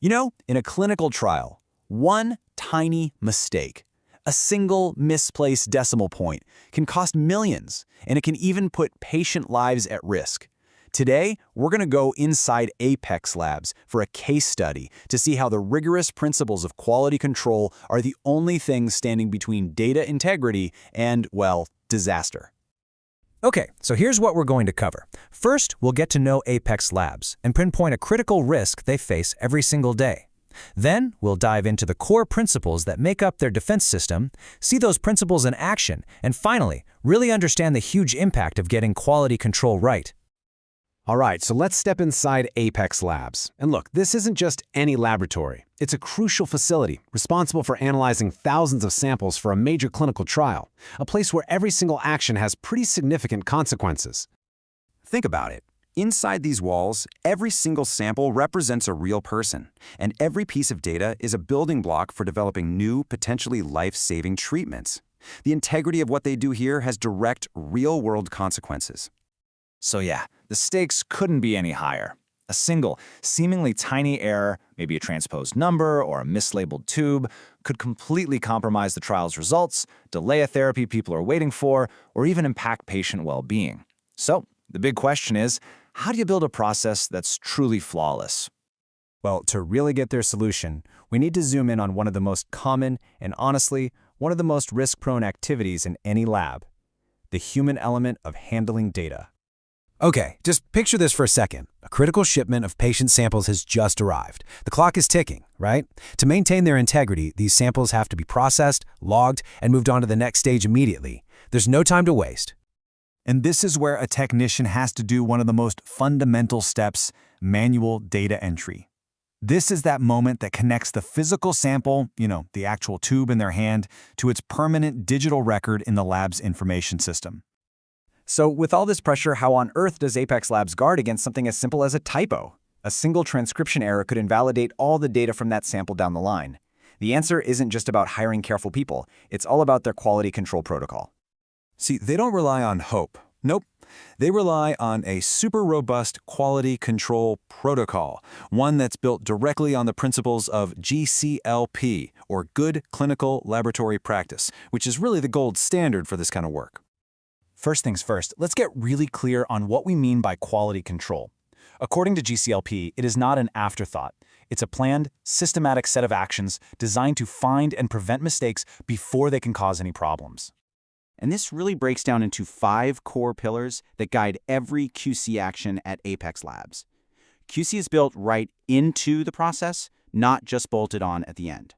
In a clinical trial, one tiny mistake, a single misplaced decimal point, can cost millions, and it can even put patient lives at risk. Today, we're going to go inside Apex Labs for a case study to see how the rigorous principles of quality control are the only things standing between data integrity and, well, disaster. Okay, so here's what we're going to cover. First, we'll get to know Apex Labs and pinpoint a critical risk they face every single day. Then, we'll dive into the core principles that make up their defense system, see those principles in action, and finally, really understand the huge impact of getting quality control right. All right, so let's step inside Apex Labs. And look, this isn't just any laboratory. It's a crucial facility responsible for analyzing thousands of samples for a major clinical trial, a place where every single action has pretty significant consequences. Think about it. Inside these walls, every single sample represents a real person, and every piece of data is a building block for developing new, potentially life-saving treatments. The integrity of what they do here has direct, real-world consequences. So yeah, the stakes couldn't be any higher. A single, seemingly tiny error, maybe a transposed number or a mislabeled tube, could completely compromise the trial's results, delay a therapy people are waiting for, or even impact patient well-being. So the big question is, how do you build a process that's truly flawless? Well, to really get their solution, we need to zoom in on one of the most common and honestly, one of the most risk-prone activities in any lab, the human element of handling data. Okay, just picture this for a second. A critical shipment of patient samples has just arrived. The clock is ticking, right? To maintain their integrity, these samples have to be processed, logged, and moved on to the next stage immediately. There's no time to waste. And this is where a technician has to do one of the most fundamental steps, manual data entry. This is that moment that connects the physical sample, the actual tube in their hand, to its permanent digital record in the lab's information system. So with all this pressure, how on earth does Apex Labs guard against something as simple as a typo? A single transcription error could invalidate all the data from that sample down the line. The answer isn't just about hiring careful people. It's all about their quality control protocol. See, they don't rely on hope. Nope. They rely on a super robust quality control protocol, one that's built directly on the principles of GCLP, or Good Clinical Laboratory Practice, which is really the gold standard for this kind of work. First things first, let's get really clear on what we mean by quality control. According to GCLP, it is not an afterthought. It's a planned, systematic set of actions designed to find and prevent mistakes before they can cause any problems. And this really breaks down into 5 core pillars that guide every QC action at Apex Labs. QC is built right into the process, not just bolted on at the end.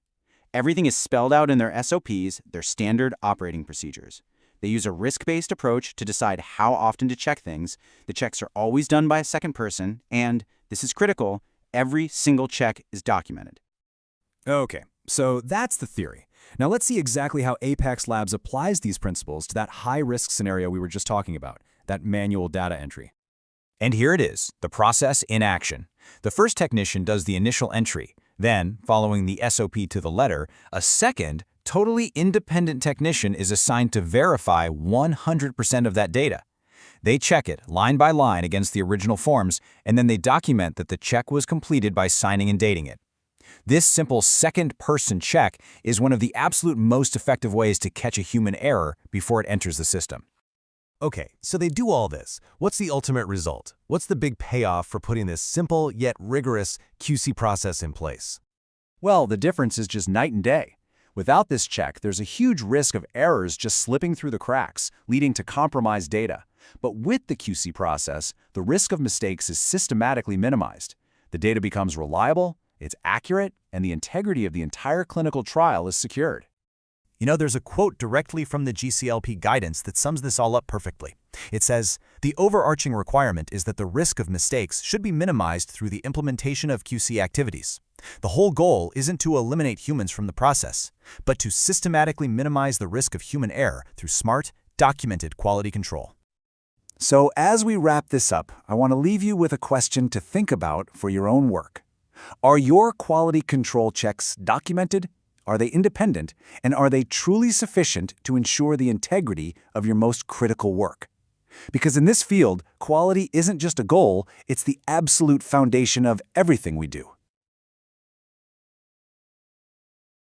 Everything is spelled out in their SOPs, their standard operating procedures. They use a risk-based approach to decide how often to check things. The checks are always done by a second person, and, this is critical, every single check is documented. Okay, so that's the theory. Now let's see exactly how Apex Labs applies these principles to that high-risk scenario we were just talking about, that manual data entry. And here it is, the process in action. The first technician does the initial entry. Then, following the SOP to the letter, a second, totally independent technician is assigned to verify 100% of that data. They check it line by line against the original forms, and then they document that the check was completed by signing and dating it. This simple second-person check is one of the absolute most effective ways to catch a human error before it enters the system. Okay, so they do all this. What's the ultimate result? What's the big payoff for putting this simple yet rigorous QC process in place? Well, the difference is just night and day. Without this check, there's a huge risk of errors just slipping through the cracks, leading to compromised data. But with the QC process, the risk of mistakes is systematically minimized. The data becomes reliable, it's accurate, and the integrity of the entire clinical trial is secured. There's a quote directly from the GCLP guidance that sums this all up perfectly. It says, "The overarching requirement is that the risk of mistakes should be minimized through the implementation of QC activities. The whole goal isn't to eliminate humans from the process, but to systematically minimize the risk of human error through smart, documented quality control." So as we wrap this up, I want to leave you with a question to think about for your own work. Are your quality control checks documented? Are they independent? And are they truly sufficient to ensure the integrity of your most critical work? Because in this field, quality isn't just a goal, it's the absolute foundation of everything we do.